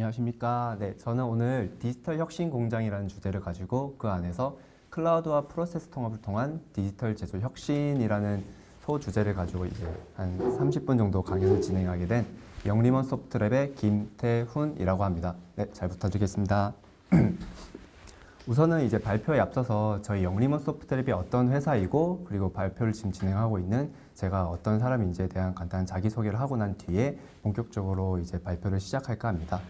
안녕하십니까. 네, 저는 오늘 디지털 혁신 공장이라는 주제를 가지고 그 안에서 클라우드와 프로세스 통합을 통한 디지털 제조 혁신이라는 소주제를 가지고 이제 한 30분 정도 강연을 진행하게 된 영림원 소프트랩의 김태훈이라고 합니다. 네, 잘 부탁드리겠습니다. 우선은 이제 발표에 앞서서 저희 영림원 소프트랩이 어떤 회사이고 그리고 발표를 지금 진행하고 있는 제가 어떤 사람인지에 대한 간단한 자기소개를 하고 난 뒤에 본격적으로 이제 발표를 시작할까 합니다.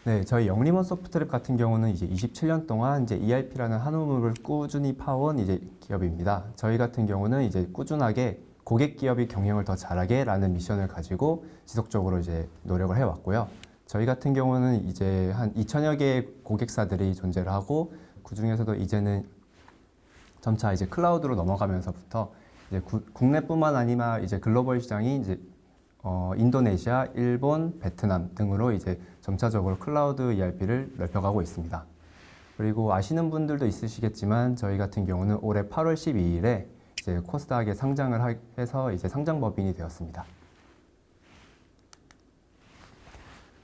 네, 저희 영림원 소프트랩 같은 경우는 이제 27년 동안 이제 ERP라는 한 우물을 꾸준히 파온 이제 기업입니다. 저희 같은 경우는 이제 꾸준하게 고객 기업이 경영을 더 잘하게라는 미션을 가지고 지속적으로 이제 노력을 해왔고요. 저희 같은 경우는 이제 한 2천여 개의 고객사들이 존재를 하고 그 중에서도 이제는 점차 이제 클라우드로 넘어가면서부터 이제 국내뿐만 아니라 이제 글로벌 시장이 이제 인도네시아, 일본, 베트남 등으로 이제 점차적으로 클라우드 ERP를 넓혀가고 있습니다. 그리고 아시는 분들도 있으시겠지만 저희 같은 경우는 올해 8월 12일에 이제 코스닥에 상장을 해서 이제 상장법인이 되었습니다.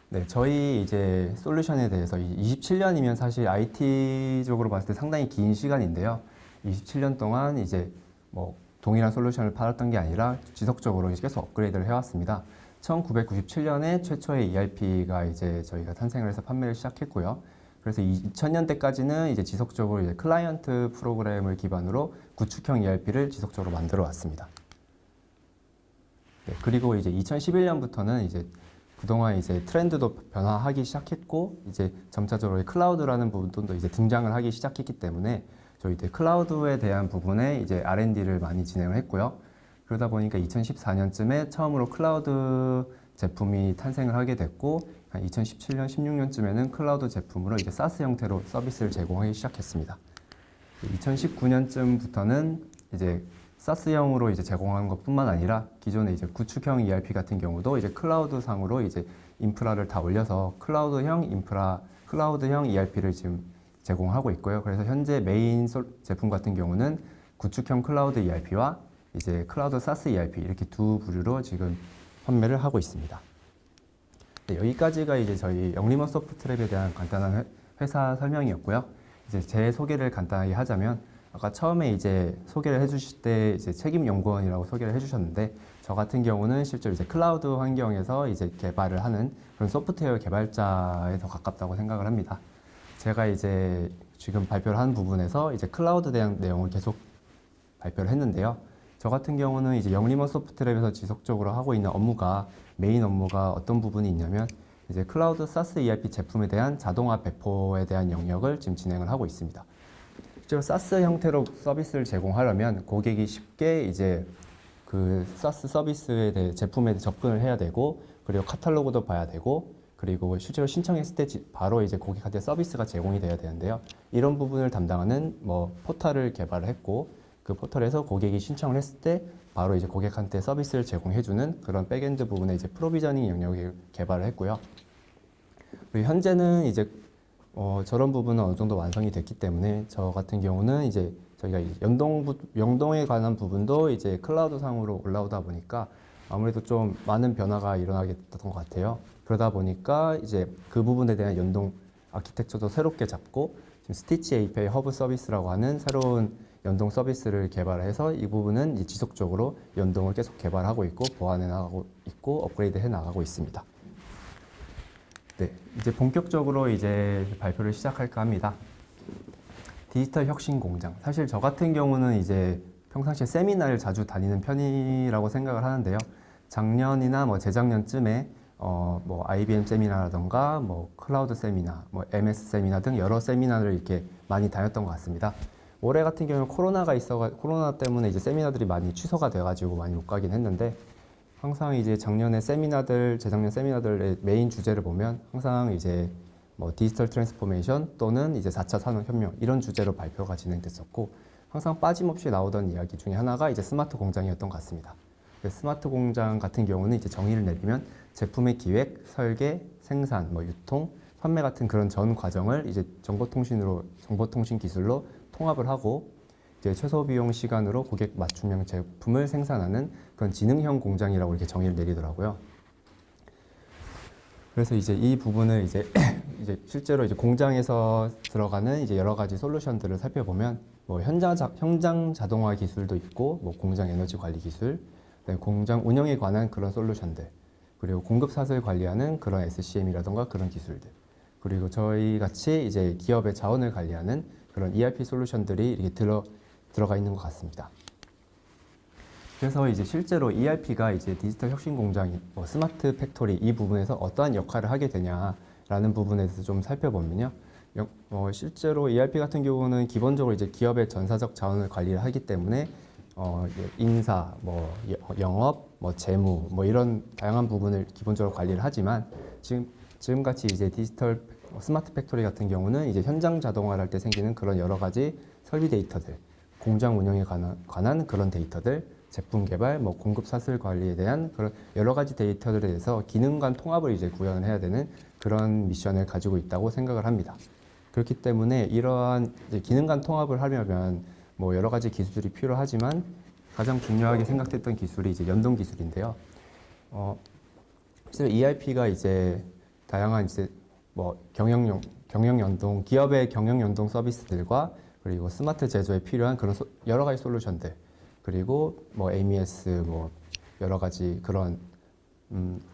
네, 저희 이제 솔루션에 대해서 27년이면 사실 IT 쪽으로 봤을 때 상당히 긴 시간인데요. 27년 동안 이제 뭐 동일한 솔루션을 팔았던 게 아니라 지속적으로 계속 업그레이드를 해왔습니다. 1997년에 최초의 ERP가 이제 저희가 탄생을 해서 판매를 시작했고요. 그래서 2000년대까지는 이제 지속적으로 이제 클라이언트 프로그램을 기반으로 구축형 ERP를 지속적으로 만들어 왔습니다. 네, 그리고 이제 2011년부터는 이제 그동안 이제 트렌드도 변화하기 시작했고 이제 점차적으로 클라우드라는 부분도 이제 등장을 하기 시작했기 때문에 저희 이제 클라우드에 대한 부분에 이제 R&D를 많이 진행을 했고요. 그러다 보니까 2014년쯤에 처음으로 클라우드 제품이 탄생을 하게 됐고 한 2017년, 16년쯤에는 클라우드 제품으로 이제 SaaS 형태로 서비스를 제공하기 시작했습니다. 2019년쯤부터는 이제 SaaS형으로 이제 제공하는 것뿐만 아니라 기존의 이제 구축형 ERP 같은 경우도 이제 클라우드 상으로 이제 인프라를 다 올려서 클라우드형 ERP를 지금 제공하고 있고요. 그래서 현재 메인 제품 같은 경우는 구축형 클라우드 ERP와 이제 클라우드 SaaS ERP 이렇게 두 부류로 지금 판매를 하고 있습니다. 네, 여기까지가 이제 저희 영림원 소프트랩에 대한 간단한 회사 설명이었고요. 이제 제 소개를 간단하게 하자면 아까 처음에 이제 소개를 해주실 때 이제 책임 연구원이라고 소개를 해주셨는데 저 같은 경우는 실제로 이제 클라우드 환경에서 이제 개발을 하는 그런 소프트웨어 개발자에 더 가깝다고 생각을 합니다. 제가 이제 지금 발표를 한 부분에서 이제 클라우드에 대한 내용을 계속 발표를 했는데요. 저 같은 경우는 이제 영림원 소프트랩에서 지속적으로 하고 있는 메인 업무가 어떤 부분이 있냐면 이제 클라우드 SaaS ERP 제품에 대한 자동화 배포에 대한 영역을 지금 진행을 하고 있습니다. 실제로 SaaS 형태로 서비스를 제공하려면 고객이 쉽게 이제 그 SaaS 서비스에 대해 제품에 접근을 해야 되고 그리고 카탈로그도 봐야 되고 그리고 실제로 신청했을 때 바로 이제 고객한테 서비스가 제공이 돼야 되는데요. 이런 부분을 담당하는 뭐 포털을 개발을 했고 그 포털에서 고객이 신청을 했을 때 바로 이제 고객한테 서비스를 제공해주는 그런 백엔드 부분에 이제 프로비저닝 영역을 개발을 했고요. 그리고 현재는 이제 저런 부분은 어느 정도 완성이 됐기 때문에 저 같은 경우는 이제 저희가 연동에 관한 부분도 이제 클라우드 상으로 올라오다 보니까 아무래도 좀 많은 변화가 일어나게 됐던 것 같아요. 그러다 보니까 이제 그 부분에 대한 연동 아키텍처도 새롭게 잡고 지금 스티치 API 허브 서비스라고 하는 새로운 연동 서비스를 개발해서 이 부분은 이제 지속적으로 연동을 계속 개발하고 있고 보완해 나가고 있고 업그레이드 해 나가고 있습니다. 네, 이제 본격적으로 이제 발표를 시작할까 합니다. 디지털 혁신 공장. 사실 저 같은 경우는 이제 평상시에 세미나를 자주 다니는 편이라고 생각을 하는데요. 작년이나 뭐 재작년쯤에 뭐 IBM 세미나라던가 뭐 클라우드 세미나, 뭐 MS 세미나 등 여러 세미나를 이렇게 많이 다녔던 것 같습니다. 올해 같은 경우는 코로나 때문에 이제 세미나들이 많이 취소가 돼가지고 많이 못 가긴 했는데 항상 이제 재작년 세미나들의 메인 주제를 보면 항상 이제 뭐 디지털 트랜스포메이션 또는 이제 4차 산업혁명 이런 주제로 발표가 진행됐었고 항상 빠짐없이 나오던 이야기 중에 하나가 이제 스마트 공장이었던 것 같습니다. 스마트 공장 같은 경우는 이제 정의를 내리면 제품의 기획, 설계, 생산, 뭐 유통, 판매 같은 그런 전 과정을 이제 정보통신 기술로 통합을 하고 이제 최소 비용 시간으로 고객 맞춤형 제품을 생산하는 그런 지능형 공장이라고 이렇게 정의를 내리더라고요. 그래서 이제 이 부분을 이제 이제 실제로 이제 공장에서 들어가는 이제 여러 가지 솔루션들을 살펴보면 뭐 현장 자동화 기술도 있고 뭐 공장 에너지 관리 기술, 그다음에 공장 운영에 관한 그런 솔루션들, 그리고 공급 사슬 관리하는 그런 SCM이라던가 그런 기술들, 그리고 저희 같이 이제 기업의 자원을 관리하는 그런 ERP 솔루션들이 이렇게 들어가 있는 것 같습니다. 그래서 이제 실제로 ERP가 이제 디지털 혁신 공장, 뭐 스마트 팩토리 이 부분에서 어떠한 역할을 하게 되냐라는 부분에 대해서 좀 살펴보면요. 실제로 ERP 같은 경우는 기본적으로 이제 기업의 전사적 자원을 관리를 하기 때문에 인사, 뭐 영업, 뭐 재무, 뭐 이런 다양한 부분을 기본적으로 관리를 하지만 지금같이 이제 디지털 스마트 팩토리 같은 경우는 이제 현장 자동화를 할 때 생기는 그런 여러 가지 설비 데이터들, 공장 운영에 관한 그런 데이터들, 제품 개발, 뭐 공급 사슬 관리에 대한 그런 여러 가지 데이터들에 대해서 기능 간 통합을 이제 구현을 해야 되는 그런 미션을 가지고 있다고 생각을 합니다. 그렇기 때문에 이러한 이제 기능 간 통합을 하려면 뭐 여러 가지 기술들이 필요하지만 가장 중요하게 생각됐던 기술이 이제 연동 기술인데요. 실제로 ERP가 이제 다양한 이제 뭐 경영 연동, 기업의 경영 연동 서비스들과 그리고 스마트 제조에 필요한 그런 여러 가지 솔루션들, 그리고 뭐 AMS 뭐 여러 가지 그런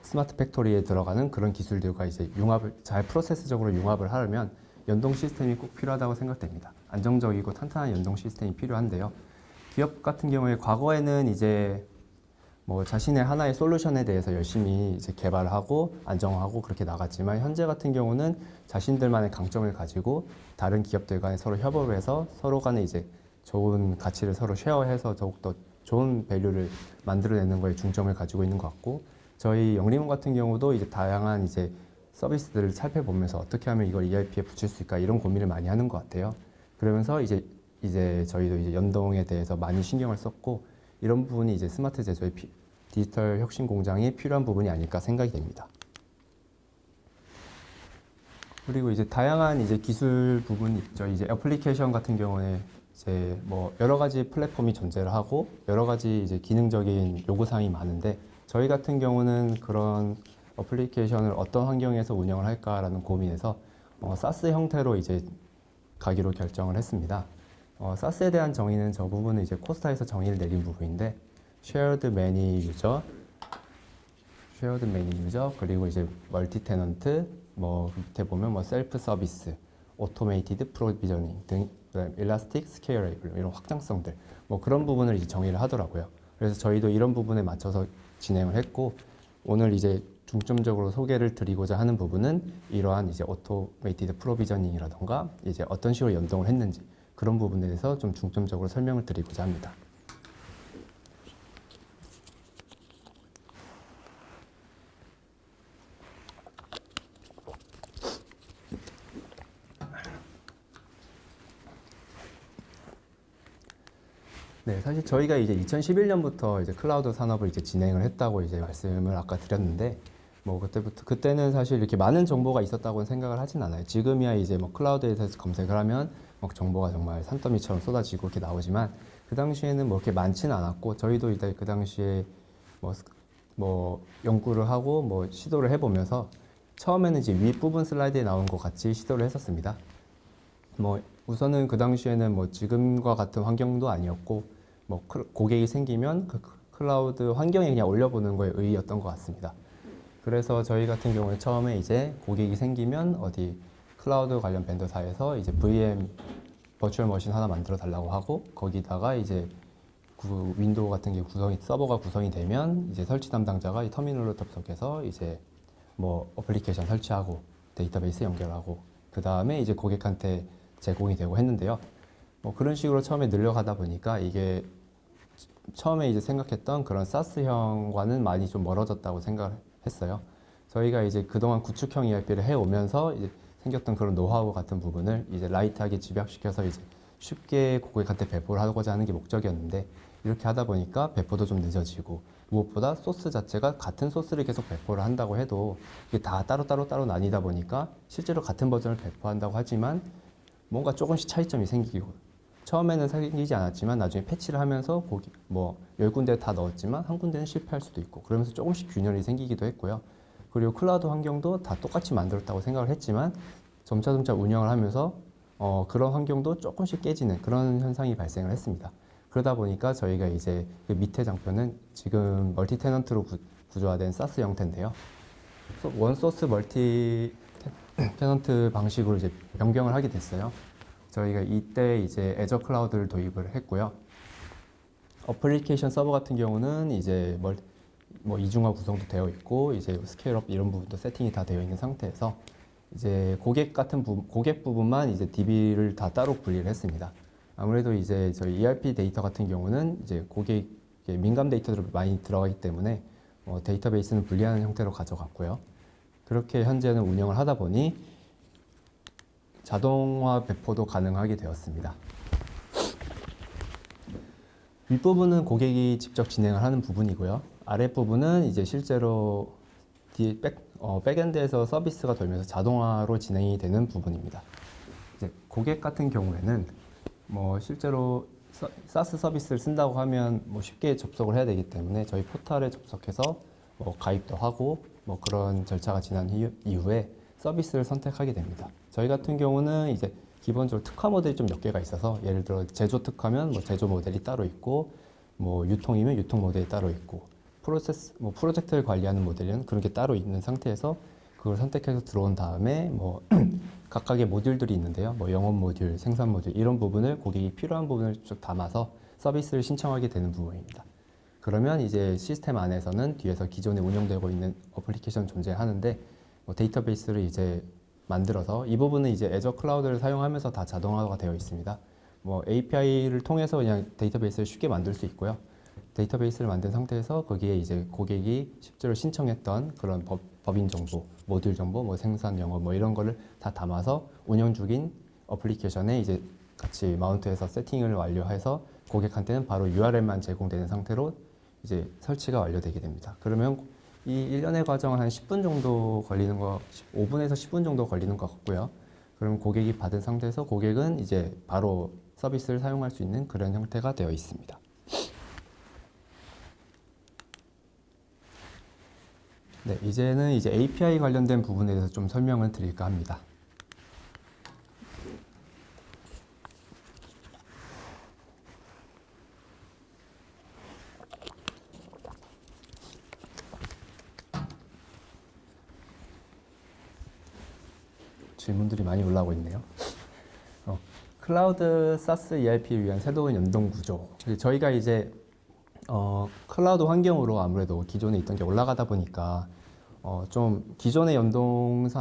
스마트 팩토리에 들어가는 그런 기술들과 이제 융합을 잘 프로세스적으로 융합을 하려면 연동 시스템이 꼭 필요하다고 생각됩니다. 안정적이고 탄탄한 연동 시스템이 필요한데요. 기업 같은 경우에 과거에는 이제 뭐 자신의 하나의 솔루션에 대해서 열심히 이제 개발하고 안정화하고 그렇게 나갔지만 현재 같은 경우는 자신들만의 강점을 가지고 다른 기업들 간에 서로 협업을 해서 서로 간에 이제 좋은 가치를 서로 쉐어해서 더욱더 좋은 밸류를 만들어내는 거에 중점을 가지고 있는 것 같고, 저희 영림원 같은 경우도 이제 다양한 이제 서비스들을 살펴보면서 어떻게 하면 이걸 ERP에 붙일 수 있을까 이런 고민을 많이 하는 것 같아요. 그러면서 이제 저희도 이제 연동에 대해서 많이 신경을 썼고, 이런 부분이 이제 스마트 제조의 디지털 혁신 공장이 필요한 부분이 아닐까 생각이 됩니다. 그리고 이제 다양한 이제 기술 부분이 있죠. 이제 애플리케이션 같은 경우에 이제 뭐 여러 가지 플랫폼이 존재를 하고 여러 가지 이제 기능적인 요구사항이 많은데, 저희 같은 경우는 그런 어플리케이션을 어떤 환경에서 운영을 할까라는 고민에서 SaaS 형태로 이제 가기로 결정을 했습니다. SaaS에 대한 정의는 저 부분은 이제 코스타에서 정의를 내린 부분인데, Shared Many User, 그리고 이제 멀티 테넌트, 뭐 밑에 보면 뭐 셀프 서비스, 오토메이티드 프로비저닝 등, 일라스틱 스케일러블 이런 확장성들, 뭐 그런 부분을 이제 정의를 하더라고요. 그래서 저희도 이런 부분에 맞춰서 진행을 했고, 오늘 이제 중점적으로 소개를 드리고자 하는 부분은 이러한 이제 오토메이티드 프로비저닝이라던가 이제 어떤 식으로 연동을 했는지 그런 부분에 대해서 좀 중점적으로 설명을 드리고자 합니다. 네, 사실 저희가 이제 2011년부터 이제 클라우드 산업을 이제 진행을 했다고 이제 말씀을 아까 드렸는데, 뭐 그때는 사실 이렇게 많은 정보가 있었다고는 생각을 하진 않아요. 지금이야 이제 뭐 클라우드에 대해서 검색을 하면 뭐 정보가 정말 산더미처럼 쏟아지고 이렇게 나오지만, 그 당시에는 뭐 이렇게 많지는 않았고, 저희도 이제 그 당시에 뭐 연구를 하고 뭐 시도를 해보면서 처음에는 이제 윗부분 슬라이드에 나온 것 같이 시도를 했었습니다. 뭐 우선은 그 당시에는 뭐 지금과 같은 환경도 아니었고, 뭐 고객이 생기면 그 클라우드 환경에 그냥 올려보는 거에 의의였던 것 같습니다. 그래서 저희 같은 경우에 처음에 이제 고객이 생기면 어디 클라우드 관련 벤더사에서 이제 VM 버추얼 머신 하나 만들어 달라고 하고, 거기다가 이제 윈도우 같은 게 서버가 구성이 되면 이제 설치 담당자가 이 터미널로 접속해서 이제 뭐 어플리케이션 설치하고 데이터베이스 연결하고 그 다음에 이제 고객한테 제공이 되고 했는데요. 뭐 그런 식으로 처음에 늘려가다 보니까 이게 처음에 이제 생각했던 그런 사스형과는 많이 좀 멀어졌다고 생각했어요. 저희가 이제 그동안 구축형 ERP를 해오면서 이제 생겼던 그런 노하우 같은 부분을 이제 라이트하게 집약시켜서 이제 쉽게 고객한테 배포를 하고자 하는 게 목적이었는데, 이렇게 하다 보니까 배포도 좀 늦어지고, 무엇보다 소스 자체가 같은 소스를 계속 배포를 한다고 해도 이게 다 따로 나뉘다 보니까 실제로 같은 버전을 배포한다고 하지만 뭔가 조금씩 차이점이 생기고, 처음에는 생기지 않았지만 나중에 패치를 하면서 뭐 10군데 다 넣었지만 한 군데는 실패할 수도 있고, 그러면서 조금씩 균열이 생기기도 했고요. 그리고 클라우드 환경도 다 똑같이 만들었다고 생각을 했지만 점차 운영을 하면서 그런 환경도 조금씩 깨지는 그런 현상이 발생을 했습니다. 그러다 보니까 저희가 이제 그 밑에 장표는 지금 멀티 테넌트로 구조화된 사스 형태인데요. 원소스 멀티 테넌트 방식으로 이제 변경을 하게 됐어요. 저희가 이때 이제 애저 클라우드를 도입을 했고요. 어플리케이션 서버 같은 경우는 이제 뭐 이중화 구성도 되어 있고 이제 스케일업 이런 부분도 세팅이 다 되어 있는 상태에서 이제 고객 부분만 이제 DB를 다 따로 분리를 했습니다. 아무래도 이제 저희 ERP 데이터 같은 경우는 이제 고객 민감 데이터들이 많이 들어가기 때문에 데이터베이스는 분리하는 형태로 가져갔고요. 그렇게 현재는 운영을 하다 보니 자동화 배포도 가능하게 되었습니다. 윗부분은 고객이 직접 진행을 하는 부분이고요. 아랫부분은 이제 실제로 백엔드에서 서비스가 돌면서 자동화로 진행이 되는 부분입니다. 이제 고객 같은 경우에는 뭐 실제로 사스 서비스를 쓴다고 하면 뭐 쉽게 접속을 해야 되기 때문에 저희 포털에 접속해서 뭐 가입도 하고 뭐 그런 절차가 지난 이후에 서비스를 선택하게 됩니다. 저희 같은 경우는 이제 기본적으로 특화 모델이 좀 몇 개가 있어서 예를 들어 제조 특화면 뭐 제조 모델이 따로 있고 뭐 유통이면 유통 모델이 따로 있고 프로젝트를 관리하는 모델은 그런 게 따로 있는 상태에서 그걸 선택해서 들어온 다음에 뭐 각각의 모듈들이 있는데요. 뭐 영업 모듈, 생산 모듈 이런 부분을 고객이 필요한 부분을 쭉 담아서 서비스를 신청하게 되는 부분입니다. 그러면 이제 시스템 안에서는 뒤에서 기존에 운영되고 있는 어플리케이션 존재하는데 뭐 데이터베이스를 이제 만들어서 이 부분은 이제 애저 클라우드를 사용하면서 다 자동화가 되어 있습니다. 뭐 API를 통해서 그냥 데이터베이스를 쉽게 만들 수 있고요. 데이터베이스를 만든 상태에서 거기에 이제 고객이 실제로 신청했던 그런 법인 정보, 모듈 정보, 뭐 생산 영업 뭐 이런 거를 다 담아서 운영 중인 어플리케이션에 이제 같이 마운트해서 세팅을 완료해서 고객한테는 바로 URL만 제공되는 상태로 이제 설치가 완료되게 됩니다. 그러면 이 일련의 과정은 한 10분 정도 걸리는 5분에서 10분 정도 걸리는 것 같고요. 그럼 고객이 받은 상태에서 고객은 이제 바로 서비스를 사용할 수 있는 그런 형태가 되어 있습니다. 네, 이제는 이제 API 관련된 부분에 대해서 좀 설명을 드릴까 합니다. 질문들이 많이 올라오고 있네요. 클라우드 사스 ERP를 위한 새로운 연동 구조. 저희가 이제 클라우드 환경으로 아무래도 기존에 있던 게 올라가다 보니까 좀 기존과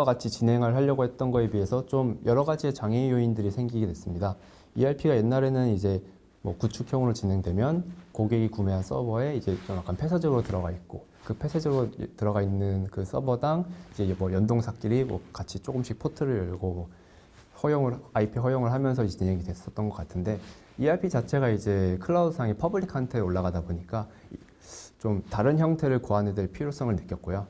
같이 진행을 하려고 했던 거에 비해서 좀 여러 가지의 장애 요인들이 생기게 됐습니다. ERP가 옛날에는 이제 뭐 구축형으로 진행되면 고객이 구매한 서버에 이제 좀 약간 폐쇄적으로 들어가 있고 그 폐쇄적으로 들어가 있는 그 서버당 이제 뭐 연동사끼리 뭐 같이 조금씩 포트를 열고 IP 허용을 하면서 진행이 됐었던 것 같은데 ERP 자체가 이제 클라우드상의 퍼블릭한테 올라가다 보니까 좀 다른 형태를 구하는 될 필요성을 느꼈고요.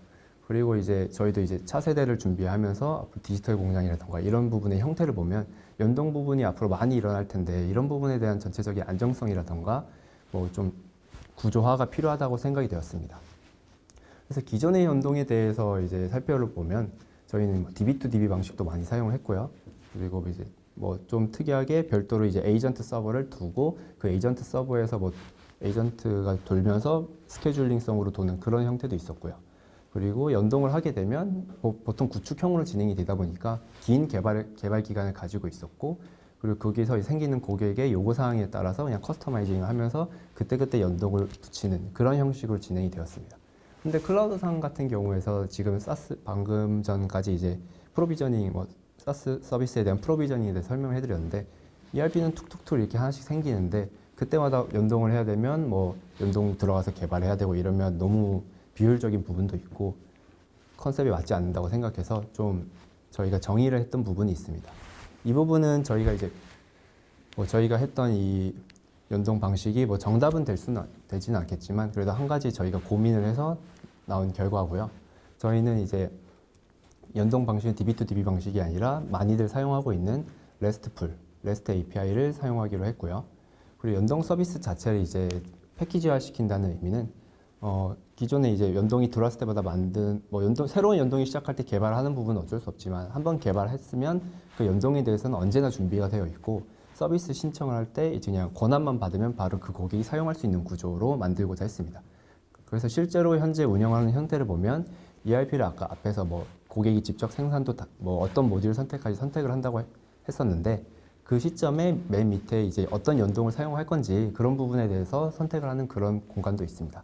그리고 이제 저희도 이제 차세대를 준비하면서 디지털 공장이라던가 이런 부분의 형태를 보면 연동 부분이 앞으로 많이 일어날 텐데 이런 부분에 대한 전체적인 안정성이라던가 뭐 좀 구조화가 필요하다고 생각이 되었습니다. 그래서 기존의 연동에 대해서 이제 살펴보면 저희는 DB2DB 방식도 많이 사용을 했고요. 그리고 이제 뭐 좀 특이하게 별도로 이제 에이전트 서버를 두고 그 에이전트 서버에서 뭐 에이전트가 돌면서 스케줄링성으로 도는 그런 형태도 있었고요. 그리고 연동을 하게 되면 보통 구축형으로 진행이 되다 보니까 긴 개발 기간을 가지고 있었고 그리고 거기서 생기는 고객의 요구사항에 따라서 그냥 커스터마이징을 하면서 그때그때 연동을 붙이는 그런 형식으로 진행이 되었습니다. 근데 클라우드상 같은 경우에서 지금 방금 전까지 이제 프로비저닝, 사스 서비스에 대한 프로비저닝에 대해 설명을 해드렸는데 ERP는 툭툭툭 이렇게 하나씩 생기는데 그때마다 연동을 해야 되면 뭐 연동 들어가서 개발해야 되고 이러면 너무 비효율적인 부분도 있고 컨셉이 맞지 않는다고 생각해서 좀 저희가 정의를 했던 부분이 있습니다. 이 부분은 저희가 이제 저희가 했던 이 연동 방식이 뭐 정답은 되지는 않겠지만 그래도 한 가지 저희가 고민을 해서 나온 결과고요. 저희는 이제 연동 방식은 DB2DB 방식이 아니라 많이들 사용하고 있는 REST API를 사용하기로 했고요. 그리고 연동 서비스 자체를 이제 패키지화 시킨다는 의미는 기존에 이제 연동이 들어왔을 때마다 만든 새로운 연동이 시작할 때 개발하는 부분은 어쩔 수 없지만 한번 개발했으면 그 연동에 대해서는 언제나 준비가 되어 있고 서비스 신청을 할 때 이제 그냥 권한만 받으면 바로 그 고객이 사용할 수 있는 구조로 만들고자 했습니다. 그래서 실제로 현재 운영하는 형태를 보면 ERP를 아까 앞에서 고객이 직접 생산도 어떤 모듈 선택까지 선택을 한다고 했었는데 그 시점에 맨 밑에 이제 어떤 연동을 사용할 건지 그런 부분에 대해서 선택을 하는 그런 공간도 있습니다.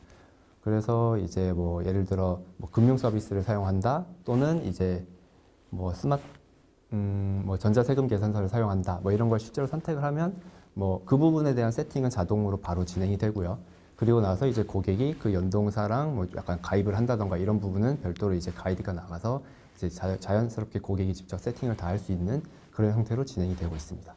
그래서 이제 예를 들어 금융 서비스를 사용한다 또는 이제 전자세금 계산서를 사용한다 이런 걸 실제로 선택을 하면 그 부분에 대한 세팅은 자동으로 바로 진행이 되고요. 그리고 나서 이제 고객이 그 연동사랑 약간 가입을 한다던가 이런 부분은 별도로 이제 가이드가 나가서 이제 자연스럽게 고객이 직접 세팅을 다 할 수 있는 그런 형태로 진행이 되고 있습니다.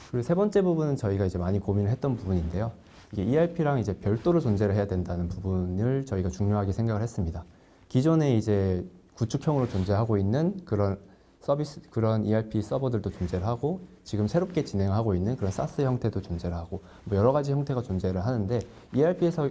그리고 세 번째 부분은 저희가 이제 많이 고민을 했던 부분인데요. 이게 ERP랑 이제 별도로 존재를 해야 된다는 부분을 저희가 중요하게 생각을 했습니다. 기존에 이제 구축형으로 존재하고 있는 그런 서비스, 그런 ERP 서버들도 존재를 하고 지금 새롭게 진행하고 있는 그런 SaaS 형태도 존재를 하고 여러 가지 형태가 존재를 하는데 ERP에서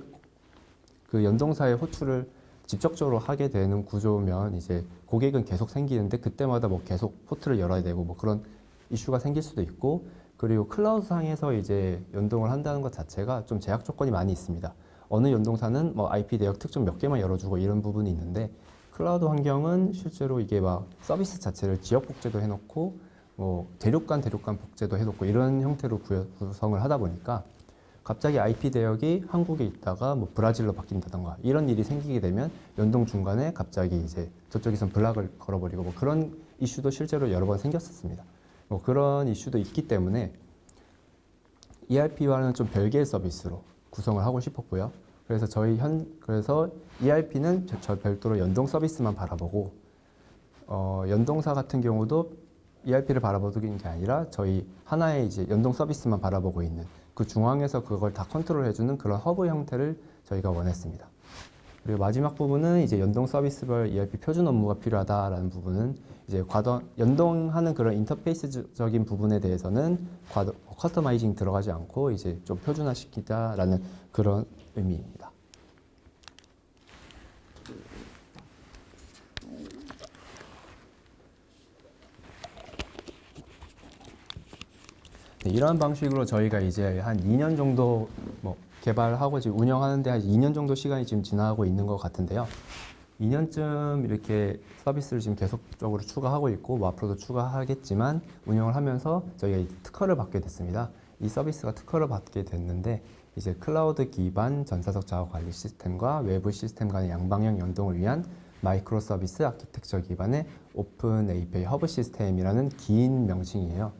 그 연동사의 호출을 직접적으로 하게 되는 구조면 이제 고객은 계속 생기는데 그때마다 계속 포트를 열어야 되고 그런 이슈가 생길 수도 있고 그리고 클라우드 상에서 이제 연동을 한다는 것 자체가 좀 제약 조건이 많이 있습니다. 어느 연동사는 IP 내역 특정 몇 개만 열어주고 이런 부분이 있는데 클라우드 환경은 실제로 이게 서비스 자체를 지역 복제도 해놓고 대륙 간 복제도 해놓고 이런 형태로 구성을 하다 보니까 갑자기 IP 대역이 한국에 있다가 브라질로 바뀐다던가 이런 일이 생기게 되면 연동 중간에 갑자기 이제 저쪽에선 블락을 걸어버리고 그런 이슈도 실제로 여러 번 생겼었습니다. 그런 이슈도 있기 때문에 ERP와는 좀 별개의 서비스로 구성을 하고 싶었고요. 그래서 ERP는 저 별도로 연동 서비스만 바라보고 연동사 같은 경우도 ERP를 바라보는 게 아니라 저희 하나의 이제 연동 서비스만 바라보고 있는 그 중앙에서 그걸 다 컨트롤해주는 그런 허브 형태를 저희가 원했습니다. 그리고 마지막 부분은 이제 연동 서비스별 ERP 표준 업무가 필요하다라는 부분은 이제 연동하는 그런 인터페이스적인 부분에 대해서는 커스터마이징 들어가지 않고 이제 좀 표준화시키자라는 그런 의미입니다. 네, 이러한 방식으로 저희가 이제 한 2년 정도 개발하고 지금 운영하는데 한 2년 정도 시간이 지금 지나고 있는 것 같은데요. 2년쯤 이렇게 서비스를 지금 계속적으로 추가하고 있고 앞으로도 추가하겠지만 운영을 하면서 저희가 특허를 받게 됐습니다. 이 서비스가 특허를 받게 됐는데 이제 클라우드 기반 전사석 자원 관리 시스템과 외부 시스템 간의 양방향 연동을 위한 마이크로 서비스 아키텍처 기반의 오픈 API 허브 시스템이라는 긴 명칭이에요.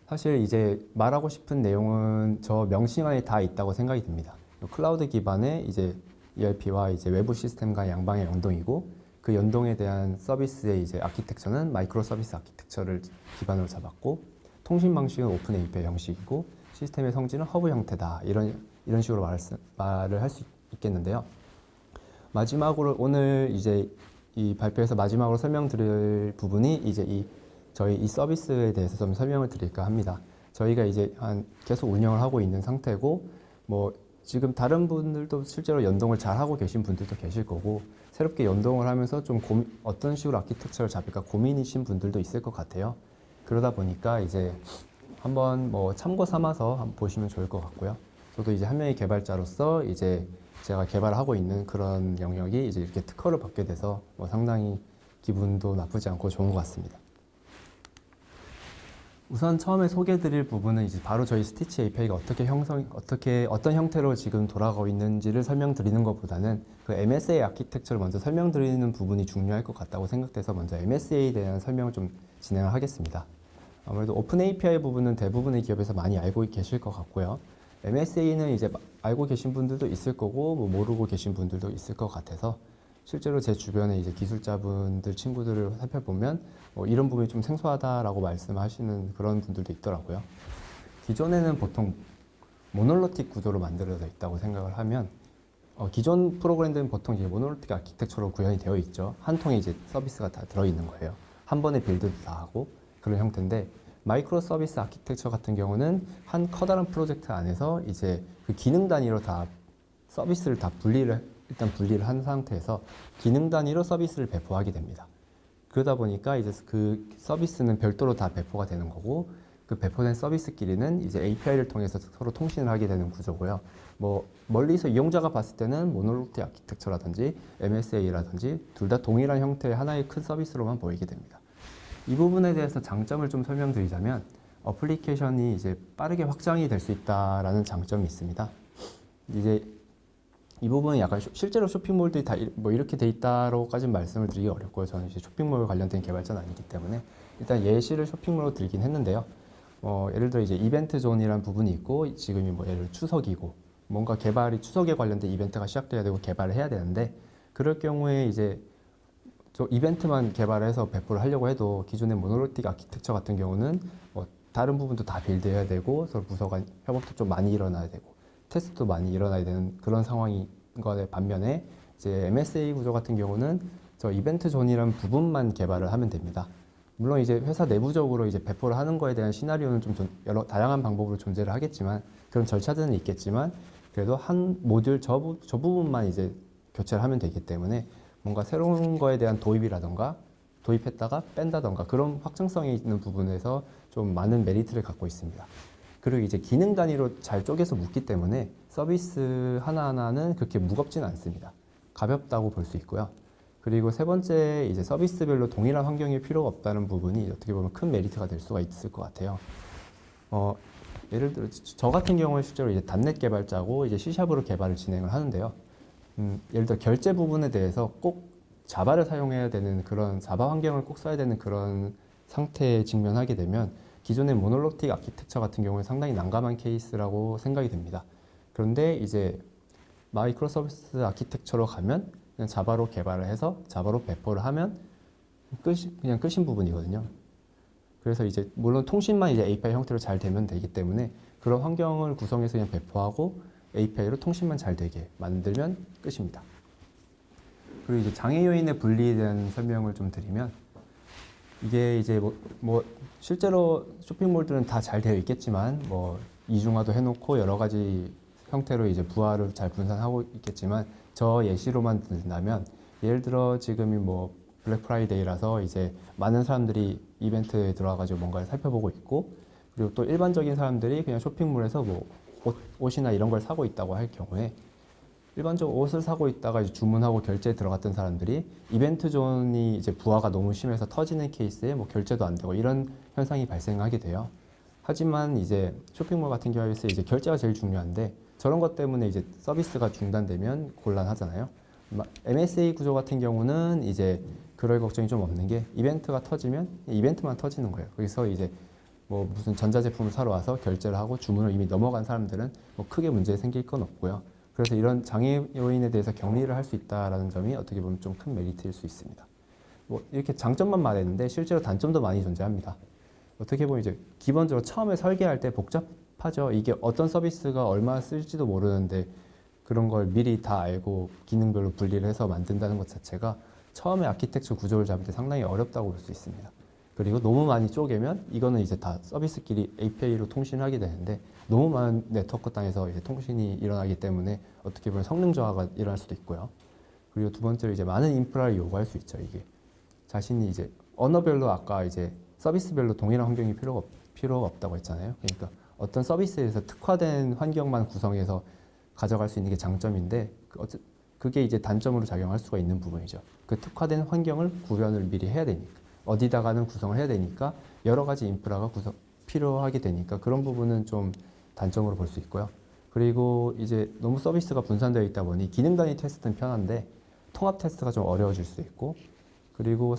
사실 이제 말하고 싶은 내용은 저 명칭 안에 다 있다고 생각이 듭니다. 클라우드 기반의 이제 ERP와 이제 외부 시스템 간 양방의 연동이고 그 연동에 대한 서비스의 이제 아키텍처는 마이크로 서비스 아키텍처를 기반으로 잡았고 통신 방식은 오픈 API 형식이고 시스템의 성질은 허브 형태다. 이런 식으로 말을 할 수 있겠는데요. 마지막으로 오늘 이제 이 발표에서 마지막으로 설명드릴 부분이 이제 저희 이 서비스에 대해서 좀 설명을 드릴까 합니다. 저희가 이제 계속 운영을 하고 있는 상태고 지금 다른 분들도 실제로 연동을 잘 하고 계신 분들도 계실 거고 새롭게 연동을 하면서 좀 어떤 식으로 아키텍처를 잡을까 고민이신 분들도 있을 것 같아요. 그러다 보니까 이제 한번 참고 삼아서 한번 보시면 좋을 것 같고요. 저도 이제 한 명의 개발자로서 이제 제가 개발하고 있는 그런 영역이 이제 이렇게 특허를 받게 돼서 상당히 기분도 나쁘지 않고 좋은 것 같습니다. 우선 처음에 소개해드릴 부분은 이제 바로 저희 스티치 API가 어떤 형태로 지금 돌아가고 있는지를 설명드리는 것보다는 그 MSA 아키텍처를 먼저 설명드리는 부분이 중요할 것 같다고 생각돼서 먼저 MSA에 대한 설명을 좀 진행을 하겠습니다. 아무래도 오픈 API 부분은 대부분의 기업에서 많이 알고 계실 것 같고요. MSA는 이제 알고 계신 분들도 있을 거고 모르고 계신 분들도 있을 것 같아서 실제로 제 주변에 이제 기술자분들 친구들을 살펴보면 이런 부분이 좀 생소하다라고 말씀하시는 그런 분들도 있더라고요. 기존에는 보통 모놀로틱 구조로 만들어져 있다고 생각을 하면 기존 프로그램들은 보통 이제 모놀로틱 아키텍처로 구현이 되어 있죠. 한 통에 이제 서비스가 다 들어있는 거예요. 한 번에 빌드도 다 하고 그런 형태인데 마이크로 서비스 아키텍처 같은 경우는 한 커다란 프로젝트 안에서 이제 그 기능 단위로 다 서비스를 다 분리를 일단 분리를 한 상태에서 기능 단위로 서비스를 배포하게 됩니다. 그러다 보니까 이제 그 서비스는 별도로 다 배포가 되는 거고, 그 배포된 서비스끼리는 이제 API를 통해서 서로 통신을 하게 되는 구조고요. 뭐 멀리서 이용자가 봤을 때는 모노리틱 아키텍처라든지 MSA라든지 둘 다 동일한 형태의 하나의 큰 서비스로만 보이게 됩니다. 이 부분에 대해서 장점을 좀 설명드리자면, 어플리케이션이 이제 빠르게 확장이 될 수 있다라는 장점이 있습니다. 이제 이 부분은 약간 실제로 쇼핑몰들이 다 뭐 이렇게 돼 있다로까지는 말씀을 드리기 어렵고요. 저는 이제 쇼핑몰 관련된 개발자는 아니기 때문에 일단 예시를 쇼핑몰로 들긴 했는데요. 예를 들어 이제 이벤트 존이라는 부분이 있고, 지금이 뭐 예를 들어 추석이고 뭔가 개발이 추석에 관련된 이벤트가 시작돼야 되고 개발을 해야 되는데, 그럴 경우에 이제 저 이벤트만 개발해서 배포를 하려고 해도 기존의 모노리틱 아키텍처 같은 경우는 뭐 다른 부분도 다 빌드해야 되고 서로 부서 간 협업도 좀 많이 일어나야 되고 테스트도 많이 일어나야 되는 그런 상황인 거에 반면에, 이제 MSA 구조 같은 경우는 저 이벤트 존이라는 부분만 개발을 하면 됩니다. 물론 이제 회사 내부적으로 이제 배포를 하는 거에 대한 시나리오는 좀 여러 다양한 방법으로 존재를 하겠지만, 그런 절차들은 있겠지만, 그래도 한 모듈 저 부분만 이제 교체를 하면 되기 때문에 뭔가 새로운 거에 대한 도입이라던가 도입했다가 뺀다던가 그런 확장성이 있는 부분에서 좀 많은 메리트를 갖고 있습니다. 그리고 이제 기능 단위로 잘 쪼개서 묶기 때문에 서비스 하나하나는 그렇게 무겁지는 않습니다. 가볍다고 볼 수 있고요. 그리고 세 번째, 이제 서비스별로 동일한 환경이 필요가 없다는 부분이 어떻게 보면 큰 메리트가 될 수가 있을 것 같아요. 예를 들어 저 같은 경우는 실제로 이제 .NET 개발자고 이제 C#으로 개발을 진행을 하는데요. 예를 들어 결제 부분에 대해서 꼭 자바를 사용해야 되는 그런 자바 환경을 꼭 써야 되는 그런 상태에 직면하게 되면 기존의 모노리틱 아키텍처 같은 경우에 상당히 난감한 케이스라고 생각이 됩니다. 그런데 이제 마이크로 서비스 아키텍처로 가면 그냥 자바로 개발을 해서 자바로 배포를 하면 그냥 끝인 부분이거든요. 그래서 이제 물론 통신만 이제 API 형태로 잘 되면 되기 때문에 그런 환경을 구성해서 그냥 배포하고 API로 통신만 잘 되게 만들면 끝입니다. 그리고 이제 장애 요인의 분리에 대한 설명을 좀 드리면, 이게 이제 뭐 실제로 쇼핑몰들은 다 잘 되어 있겠지만 뭐 이중화도 해놓고 여러 가지 형태로 이제 부하를 잘 분산하고 있겠지만, 저 예시로만 든다면 예를 들어 지금이 뭐 블랙 프라이데이라서 이제 많은 사람들이 이벤트에 들어와가지고 뭔가를 살펴보고 있고, 그리고 또 일반적인 사람들이 그냥 쇼핑몰에서 뭐 옷이나 이런 걸 사고 있다고 할 경우에, 일반적으로 옷을 사고 있다가 이제 주문하고 결제에 들어갔던 사람들이 이벤트 존이 이제 부하가 너무 심해서 터지는 케이스에 뭐 결제도 안 되고 이런 현상이 발생하게 돼요. 하지만 이제 쇼핑몰 같은 경우에서 이제 결제가 제일 중요한데, 저런 것 때문에 이제 서비스가 중단되면 곤란하잖아요. MSA 구조 같은 경우는 이제 그럴 걱정이 좀 없는 게, 이벤트가 터지면 이벤트만 터지는 거예요. 그래서 이제 뭐 무슨 전자제품을 사러 와서 결제를 하고 주문을 이미 넘어간 사람들은 뭐 크게 문제 생길 건 없고요. 그래서 이런 장애 요인에 대해서 격리를 할 수 있다라는 점이 어떻게 보면 좀 큰 메리트일 수 있습니다. 뭐 이렇게 장점만 말했는데 실제로 단점도 많이 존재합니다. 어떻게 보면 이제 기본적으로 처음에 설계할 때 복잡하죠. 이게 어떤 서비스가 얼마나 쓸지도 모르는데 그런 걸 미리 다 알고 기능별로 분리를 해서 만든다는 것 자체가 처음에 아키텍처 구조를 잡을 때 상당히 어렵다고 볼 수 있습니다. 그리고 너무 많이 쪼개면 이거는 이제 다 서비스끼리 API로 통신하게 되는데, 너무 많은 네트워크 땅에서 이제 통신이 일어나기 때문에 어떻게 보면 성능 저하가 일어날 수도 있고요. 그리고 두 번째로 이제 많은 인프라를 요구할 수 있죠. 이게 자신이 이제 언어별로 아까 이제 서비스별로 동일한 환경이 필요가 없다고 했잖아요. 그러니까 어떤 서비스에서 특화된 환경만 구성해서 가져갈 수 있는 게 장점인데, 그게 이제 단점으로 작용할 수가 있는 부분이죠. 그 특화된 환경을 구현을 미리 해야 되니까, 어디다가는 구성을 해야 되니까 여러 가지 인프라가 필요하게 되니까 그런 부분은 좀 단점으로 볼 수 있고요. 그리고 이제 너무 서비스가 분산되어 있다 보니 기능 단위 테스트는 편한데 통합 테스트가 좀 어려워질 수 있고, 그리고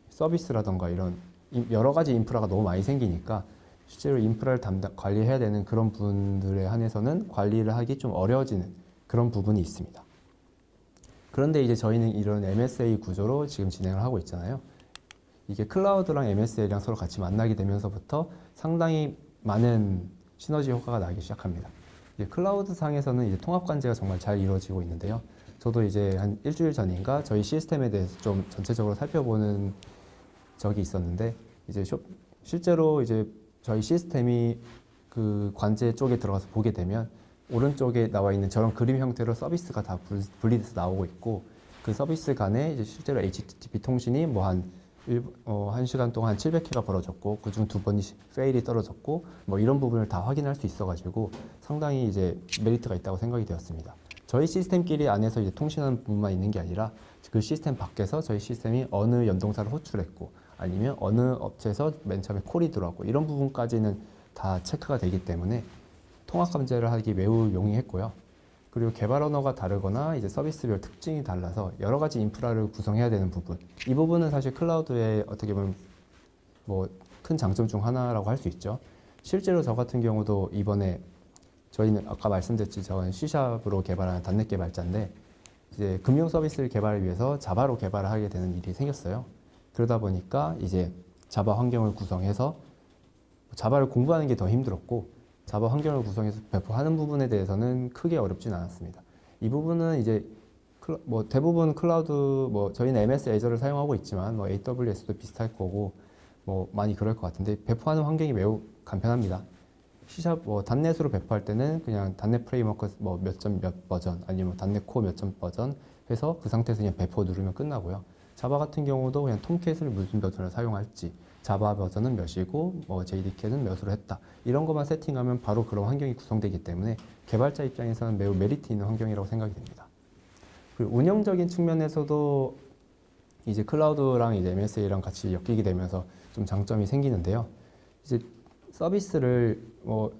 서비스라던가 이런 여러 가지 인프라가 너무 많이 생기니까 실제로 인프라를 관리해야 되는 그런 분들에 한해서는 관리를 하기 좀 어려워지는 그런 부분이 있습니다. 그런데 이제 저희는 이런 MSA 구조로 지금 진행을 하고 있잖아요. 이게 클라우드랑 MSA랑 서로 같이 만나게 되면서부터 상당히 많은 시너지 효과가 나기 시작합니다. 이제 클라우드 상에서는 이제 통합 관제가 정말 잘 이루어지고 있는데요. 저도 이제 한 일주일 전인가 저희 시스템에 대해서 좀 전체적으로 살펴보는 적이 있었는데, 이제 실제로 이제 저희 시스템이 그 관제 쪽에 들어가서 보게 되면 오른쪽에 나와 있는 저런 그림 형태로 서비스가 다 분리돼서 나오고 있고 그 서비스 간에 이제 실제로 HTTP 통신이 뭐 한 시간 동안 700회가 벌어졌고 그중 2번이 페일이 떨어졌고 뭐 이런 부분을 다 확인할 수 있어가지고 상당히 이제 메리트가 있다고 생각이 되었습니다. 저희 시스템끼리 안에서 이제 통신하는 부분만 있는 게 아니라 그 시스템 밖에서 저희 시스템이 어느 연동사를 호출했고 아니면 어느 업체에서 맨 처음에 콜이 들어왔고 이런 부분까지는 다 체크가 되기 때문에 통합 감지를 하기 매우 용이했고요. 그리고 개발 언어가 다르거나 이제 서비스별 특징이 달라서 여러 가지 인프라를 구성해야 되는 부분. 이 부분은 사실 클라우드의 어떻게 보면 뭐 큰 장점 중 하나라고 할 수 있죠. 실제로 저 같은 경우도 이번에 저희는 아까 말씀드렸지 저는 C샵으로 개발하는 단넷 개발자인데 이제 금융 서비스를 개발을 위해서 자바로 개발을 하게 되는 일이 생겼어요. 그러다 보니까 이제 자바 환경을 구성해서 자바를 공부하는 게 더 힘들었고 자바 환경을 구성해서 배포하는 부분에 대해서는 크게 어렵진 않았습니다. 이 부분은 이제 뭐 대부분 클라우드 뭐 저희는 MS 애저를 사용하고 있지만 뭐 AWS도 비슷할 거고 뭐 많이 그럴 것 같은데 배포하는 환경이 매우 간편합니다. C샵 뭐 단넷으로 배포할 때는 그냥 단넷 프레임워크 뭐 몇 점 몇 버전 아니면 단넷 코어 몇 점 버전 해서 그 상태에서 그냥 배포 누르면 끝나고요. 자바 같은 경우도 그냥 톰캣을 무슨 버전을 사용할지 자바 버전은 몇이고 뭐 JDK는 몇으로 했다 이런 것만 세팅하면 바로 그런 환경이 구성되기 때문에 개발자 입장에서는 매우 메리트 있는 환경이라고 생각이 됩니다. 그리고 운영적인 측면에서도 이제 클라우드랑 이제 MSA랑 같이 엮이게 되면서 좀 장점이 생기는데요. 이제 서비스를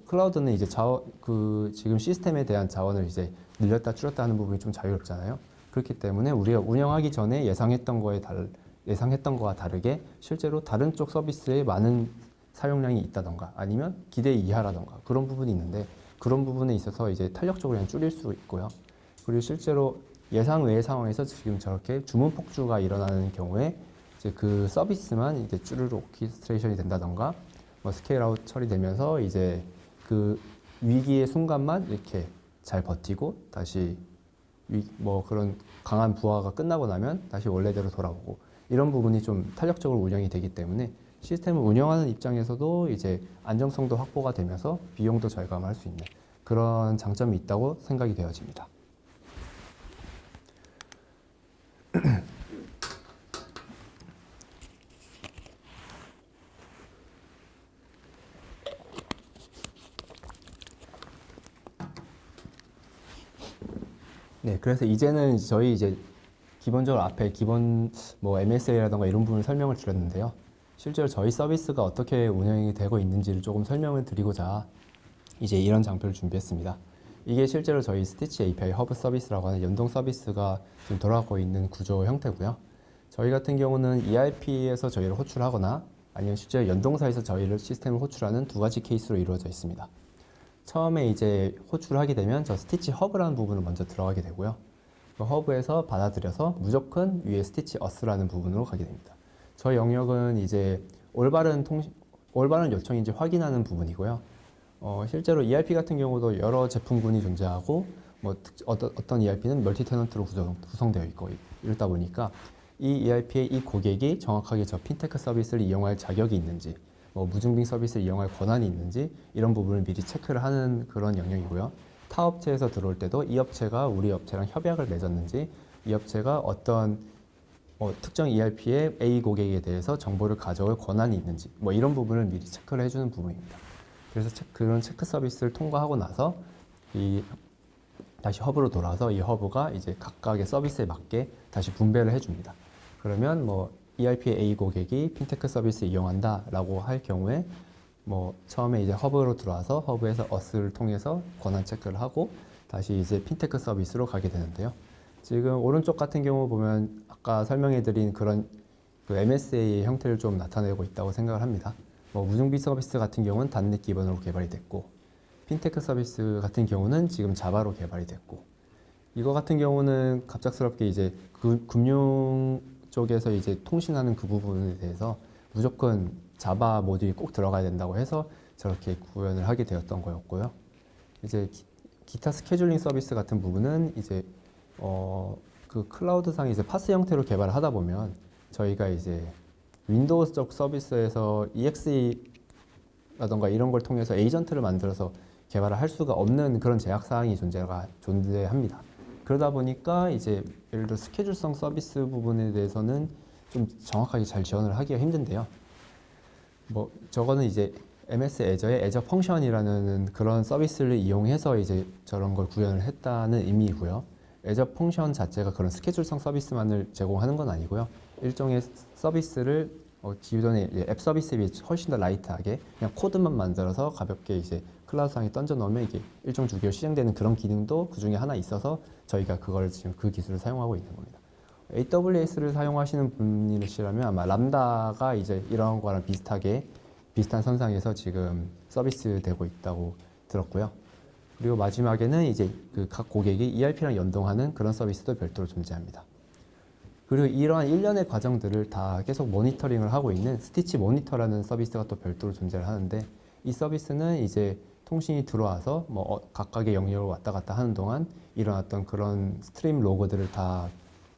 클라우드는 이제 지금 시스템에 대한 자원을 이제 늘렸다 줄였다 하는 부분이 좀 자유롭잖아요. 그렇기 때문에 우리가 운영하기 전에 예상했던 거와 다르게 실제로 다른 쪽 서비스에 많은 사용량이 있다던가 아니면 기대 이하라던가 그런 부분이 있는데 그런 부분에 있어서 이제 탄력적으로 그냥 줄일 수 있고요. 그리고 실제로 예상 외의 상황에서 지금 저렇게 주문 폭주가 일어나는 경우에 이제 그 서비스만 이제 쭈르르 오케스트레이션이 된다던가 뭐 스케일 아웃 처리되면서 이제 그 위기의 순간만 이렇게 잘 버티고 다시 뭐 그런 강한 부하가 끝나고 나면 다시 원래대로 돌아오고 이런 부분이 좀 탄력적으로 운영이 되기 때문에 시스템을 운영하는 입장에서도 이제 안정성도 확보가 되면서 비용도 절감할 수 있는 그런 장점이 있다고 생각이 되어집니다. 네, 그래서 이제는 저희 이제 기본적으로 앞에 기본 뭐 MSA라던가 이런 부분을 설명을 드렸는데요. 실제로 저희 서비스가 어떻게 운영이 되고 있는지를 조금 설명을 드리고자 이제 이런 장표를 준비했습니다. 이게 실제로 저희 스티치 API 허브 서비스라고 하는 연동 서비스가 지금 돌아가고 있는 구조 형태고요. 저희 같은 경우는 ERP에서 저희를 호출하거나 아니면 실제 연동사에서 저희를 시스템을 호출하는 두 가지 케이스로 이루어져 있습니다. 처음에 이제 호출하게 되면 저 스티치 허브라는 부분을 먼저 들어가게 되고요. 그 허브에서 받아들여서 무조건 위에 스티치 어스라는 부분으로 가게 됩니다. 저희 영역은 이제 올바른 요청인지 확인하는 부분이고요. 실제로 ERP 같은 경우도 여러 제품군이 존재하고 뭐 어떤 ERP는 멀티 테넌트로 구성되어 있고 이러다 보니까 이 ERP의 이 고객이 정확하게 저 핀테크 서비스를 이용할 자격이 있는지 뭐 무증빙 서비스를 이용할 권한이 있는지 이런 부분을 미리 체크를 하는 그런 영역이고요. 타 업체에서 들어올 때도 이 업체가 우리 업체랑 협약을 맺었는지 이 업체가 어떤 특정 ERP의 A 고객에 대해서 정보를 가져올 권한이 있는지 뭐 이런 부분을 미리 체크를 해주는 부분입니다. 그래서 그런 체크 서비스를 통과하고 나서 다시 허브로 돌아와서 이 허브가 이제 각각의 서비스에 맞게 다시 분배를 해줍니다. 그러면 뭐 ERP의 A 고객이 핀테크 서비스 이용한다라고 할 경우에 뭐 처음에 이제 허브로 들어와서 허브에서 어스를 통해서 권한 체크를 하고 다시 이제 핀테크 서비스로 가게 되는데요. 지금 오른쪽 같은 경우 보면 아까 설명해드린 그런 그 MSA의 형태를 좀 나타내고 있다고 생각을 합니다. 뭐 무증비 서비스 같은 경우는 단넷 기반으로 개발이 됐고 핀테크 서비스 같은 경우는 지금 자바로 개발이 됐고 이거 같은 경우는 갑작스럽게 이제 그 금융 쪽에서 이제 통신하는 그 부분에 대해서 무조건 자바 모듈이 꼭 들어가야 된다고 해서 저렇게 구현을 하게 되었던 거였고요. 이제 기타 스케줄링 서비스 같은 부분은 이제 그 클라우드상 이제 파스 형태로 개발을 하다 보면 저희가 이제 윈도우 쪽 서비스에서 EXE라던가 이런 걸 통해서 에이전트를 만들어서 개발을 할 수가 없는 그런 제약 사항이 존재합니다. 그러다 보니까 이제 예를 들어 스케줄성 서비스 부분에 대해서는 좀 정확하게 잘 지원을 하기가 힘든데요. 뭐 저거는 이제 MS 애저의 애저 펑션이라는 그런 서비스를 이용해서 이제 저런 걸 구현을 했다는 의미이고요. 애저 펑션 자체가 그런 스케줄성 서비스만을 제공하는 건 아니고요. 일종의 서비스를 기존의 앱 서비스에 비해 훨씬 더 라이트하게 그냥 코드만 만들어서 가볍게 이제 클라우드상에 던져 넣으면 이게 일정 주기로 실행되는 그런 기능도 그 중에 하나 있어서 저희가 그걸 지금 그 기술을 사용하고 있는 겁니다. AWS를 사용하시는 분이시라면 아마 람다가 이제 이런 거랑 비슷한 선상에서 지금 서비스 되고 있다고 들었고요. 그리고 마지막에는 이제 그 각 고객이 ERP랑 연동하는 그런 서비스도 별도로 존재합니다. 그리고 이러한 일련의 과정들을 다 계속 모니터링을 하고 있는 스티치 모니터라는 서비스가 또 별도로 존재를 하는데 이 서비스는 이제 통신이 들어와서 뭐 각각의 영역을 왔다 갔다 하는 동안 일어났던 그런 스트림 로그들을 다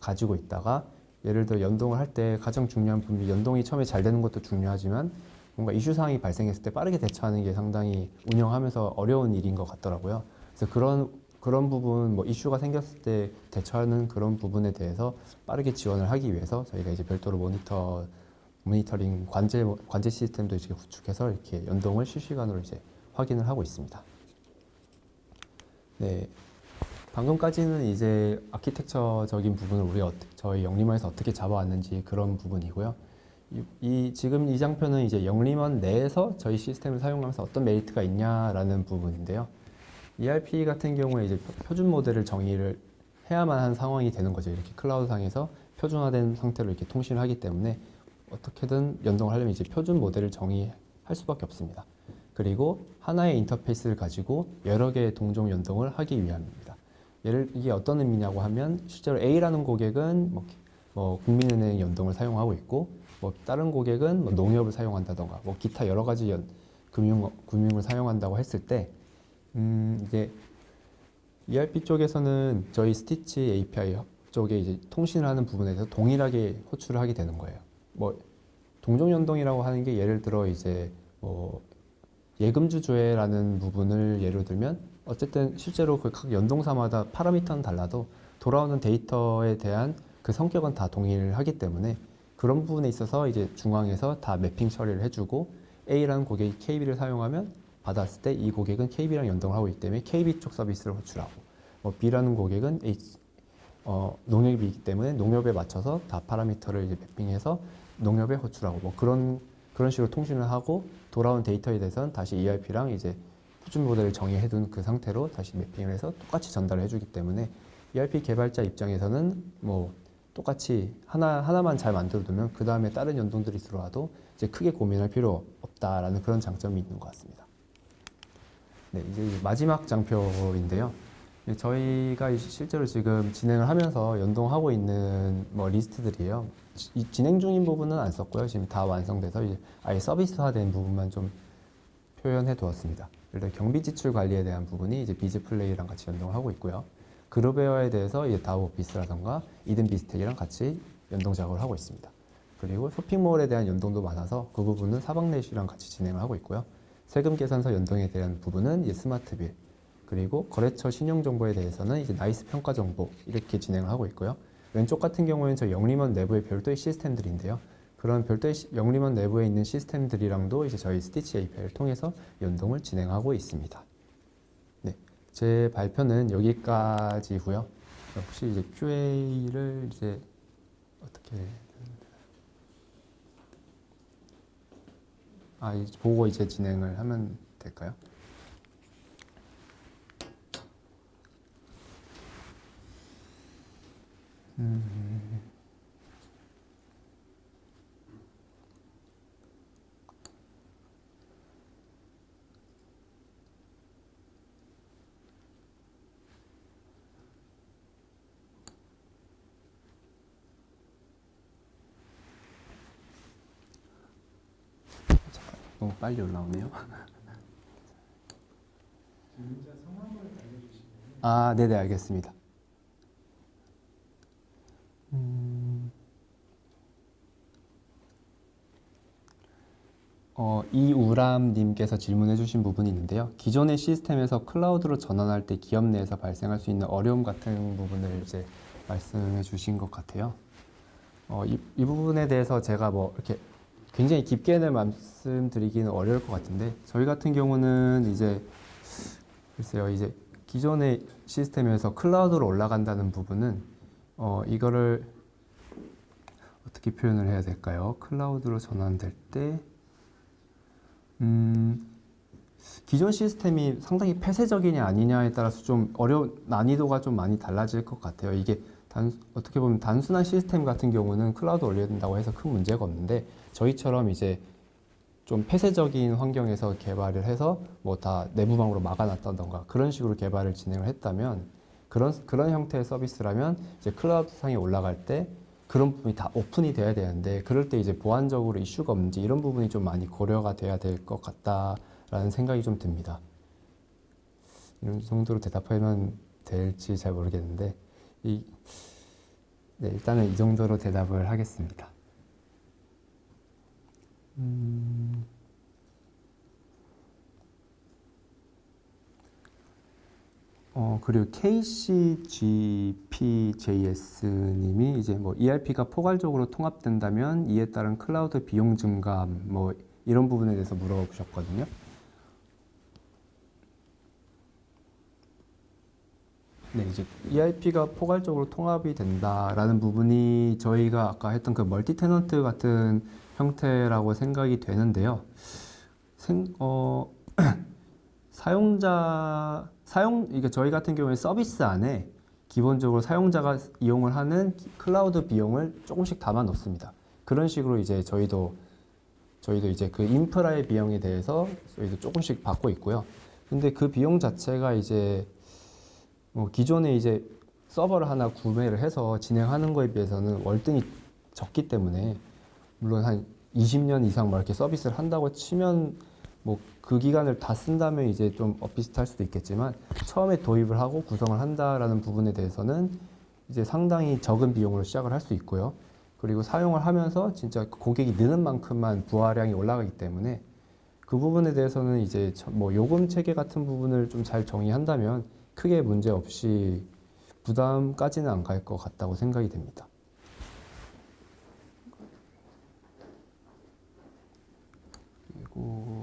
가지고 있다가 예를 들어 연동을 할 때 가장 중요한 부분이 연동이 처음에 잘 되는 것도 중요하지만 뭔가 이슈 사항이 발생했을 때 빠르게 대처하는 게 상당히 운영하면서 어려운 일인 것 같더라고요. 그래서 그런 부분, 뭐 이슈가 생겼을 때 대처하는 그런 부분에 대해서 빠르게 지원을 하기 위해서 저희가 이제 별도로 모니터링 관제 시스템도 이제 구축해서 이렇게 연동을 실시간으로 이제 확인을 하고 있습니다. 네. 방금까지는 이제 아키텍처적인 부분을 저희 영림원에서 어떻게 잡아왔는지 그런 부분이고요. 지금 이 장표는 이제 영림원 내에서 저희 시스템을 사용하면서 어떤 메리트가 있냐라는 부분인데요. ERP 같은 경우에 이제 표준 모델을 정의를 해야만 하는 상황이 되는 거죠. 이렇게 클라우드상에서 표준화된 상태로 이렇게 통신을 하기 때문에 어떻게든 연동을 하려면 이제 표준 모델을 정의할 수밖에 없습니다. 그리고 하나의 인터페이스를 가지고 여러 개의 동종 연동을 하기 위함입니다. 이게 어떤 의미냐고 하면 실제로 A라는 고객은 뭐 국민은행 연동을 사용하고 있고 뭐 다른 고객은 뭐 농협을 사용한다던가 뭐 기타 여러 가지 금융을 사용한다고 했을 때 이제 ERP 쪽에서는 저희 스티치 API 쪽에 이제 통신을 하는 부분에 대해서 동일하게 호출을 하게 되는 거예요. 뭐 동종 연동이라고 하는 게 예를 들어 이제 뭐 예금주 조회라는 부분을 예로 들면 어쨌든 실제로 그 각 연동사마다 파라미터는 달라도 돌아오는 데이터에 대한 그 성격은 다 동일하기 때문에 그런 부분에 있어서 이제 중앙에서 다 매핑 처리를 해주고 A라는 고객이 KB를 사용하면 받았을 때 이 고객은 KB랑 연동을 하고 있기 때문에 KB 쪽 서비스를 호출하고 뭐 B라는 고객은 농협이기 때문에 농협에 맞춰서 다 파라미터를 이제 매핑해서 농협에 호출하고 뭐 그런 식으로 통신을 하고 돌아온 데이터에 대해서는 다시 ERP랑 이제 표준 모델을 정의해둔 그 상태로 다시 매핑을 해서 똑같이 전달을 해주기 때문에 ERP 개발자 입장에서는 뭐 똑같이 하나만 잘 만들어두면 그 다음에 다른 연동들이 들어와도 이제 크게 고민할 필요 없다라는 그런 장점이 있는 것 같습니다. 네, 이제 마지막 장표인데요. 저희가 실제로 지금 진행을 하면서 연동하고 있는 뭐 리스트들이에요. 이 진행 중인 부분은 안 썼고요. 지금 다 완성돼서 이제 아예 서비스화된 부분만 좀 표현해 두었습니다. 예를 들어 경비 지출 관리에 대한 부분이 이제 비즈플레이랑 같이 연동을 하고 있고요. 그룹웨어에 대해서 이제 다우오피스라던가 이든비스텍이랑 같이 연동 작업을 하고 있습니다. 그리고 쇼핑몰에 대한 연동도 많아서 그 부분은 사박넷이랑 같이 진행을 하고 있고요. 세금 계산서 연동에 대한 부분은 이제 스마트빌, 그리고 거래처 신용 정보에 대해서는 이제 나이스 평가 정보 이렇게 진행을 하고 있고요. 왼쪽 같은 경우에는 저희 영림원 내부의 별도의 시스템들인데요. 그런 별도의 영림원 내부에 있는 시스템들이랑도 이제 저희 스티치 API를 통해서 연동을 진행하고 있습니다. 네, 제 발표는 여기까지고요. 혹시 이제 QA를 이제 어떻게 이제 보고 이제 진행을 하면 될까요? 너무 빨리 올라오네요. 진짜 성함을 알려주시면. 네네, 알겠습니다. 이우람님께서 질문해 주신 부분이 있는데요. 기존의 시스템에서 클라우드로 전환할 때 기업 내에서 발생할 수 있는 어려움 같은 부분을 이제 말씀해 주신 것 같아요. 이 부분에 대해서 제가 뭐 이렇게 굉장히 깊게는 말씀드리기는 어려울 것 같은데, 저희 같은 경우는 이제 글쎄요, 이제 기존의 시스템에서 클라우드로 올라간다는 부분은 이거를 어떻게 표현을 해야 될까요? 클라우드로 전환될 때 기존 시스템이 상당히 폐쇄적이냐 아니냐에 따라서 좀 난이도가 좀 많이 달라질 것 같아요. 이게 어떻게 보면 단순한 시스템 같은 경우는 클라우드 올려야 된다고 해서 큰 문제가 없는데, 저희처럼 이제 좀 폐쇄적인 환경에서 개발을 해서 뭐 다 내부방으로 막아놨다던가 그런 식으로 개발을 진행을 했다면, 그런 형태의 서비스라면 이제 클라우드 상에 올라갈 때 그런 부분이 다 오픈이 돼야 되는데, 그럴 때 이제 보안적으로 이슈가 없는지 이런 부분이 좀 많이 고려가 돼야 될 것 같다라는 생각이 좀 듭니다. 이런 정도로 대답하면 될지 잘 모르겠는데, 네, 일단은 이 정도로 대답을 하겠습니다. 그리고 KCGPJS님이 이제 뭐 ERP가 포괄적으로 통합된다면 이에 따른 클라우드 비용 증감 뭐 이런 부분에 대해서 물어보셨거든요. 네, 이제 ERP가 포괄적으로 통합이 된다라는 부분이 저희가 아까 했던 그 멀티 테넌트 같은 형태라고 생각이 되는데요. 이게 저희 같은 경우에 서비스 안에 기본적으로 사용자가 이용을 하는 클라우드 비용을 조금씩 담아 놓습니다. 그런 식으로 이제 저희도 이제 그 인프라의 비용에 대해서 저희도 조금씩 받고 있고요. 근데 그 비용 자체가 이제 뭐 기존에 이제 서버를 하나 구매를 해서 진행하는 거에 비해서는 월등히 적기 때문에, 물론 한 20년 이상 막 이렇게 서비스를 한다고 치면 뭐 그 기간을 다 쓴다면 이제 좀 비슷할 수도 있겠지만, 처음에 도입을 하고 구성을 한다라는 부분에 대해서는 이제 상당히 적은 비용으로 시작을 할 수 있고요. 그리고 사용을 하면서 진짜 고객이 느는 만큼만 부하량이 올라가기 때문에, 그 부분에 대해서는 이제 뭐 요금 체계 같은 부분을 좀 잘 정의한다면 크게 문제 없이 부담까지는 안 갈 것 같다고 생각이 됩니다. 그리고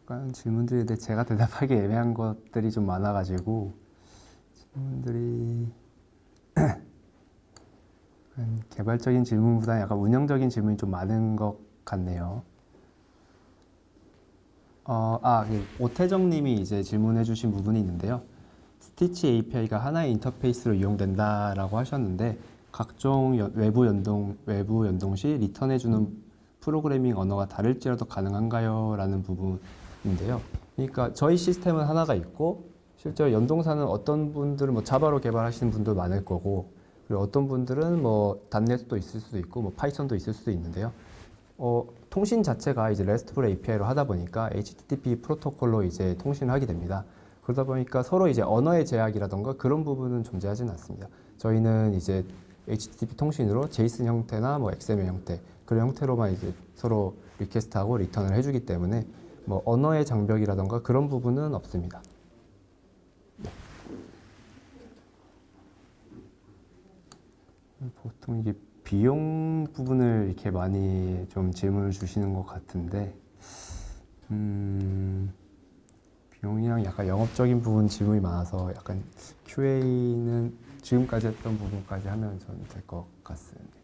약간 질문들에 대해 제가 대답하기 애매한 것들이 좀 많아가지고, 질문들이 개발적인 질문보다 약간 운영적인 질문이 좀 많은 것 같네요. 오태정 님이 이제 질문해 주신 부분이 있는데요. 스티치 API가 하나의 인터페이스로 이용된다라고 하셨는데, 각종 외부 연동 시 리턴해주는 프로그래밍 언어가 다를지라도 가능한가요? 라는 부분인데요. 그러니까 저희 시스템은 하나가 있고, 실제로 연동사는 어떤 분들은 뭐 자바로 개발하시는 분도 많을 거고, 그리고 어떤 분들은 뭐 .NET도 있을 수도 있고, 뭐 파이썬도 있을 수도 있는데요. 통신 자체가 이제 RESTful API로 하다 보니까 HTTP 프로토콜로 이제 통신을 하게 됩니다. 그러다 보니까 서로 이제 언어의 제약이라던가 그런 부분은 존재하지는 않습니다. 저희는 이제 HTTP 통신으로 JSON 형태나 뭐 XML 형태, 그런 형태로만 이제 서로 리퀘스트하고 리턴을 해주기 때문에 뭐 언어의 장벽이라던가 그런 부분은 없습니다. 보통 이게 비용 부분을 이렇게 많이 좀 질문을 주시는 것 같은데, 비용 비용이랑 약간 영업적인 부분 질문이 많아서 약간 QA는 지금까지 했던 부분까지 하면 저는 될 것 같습니다.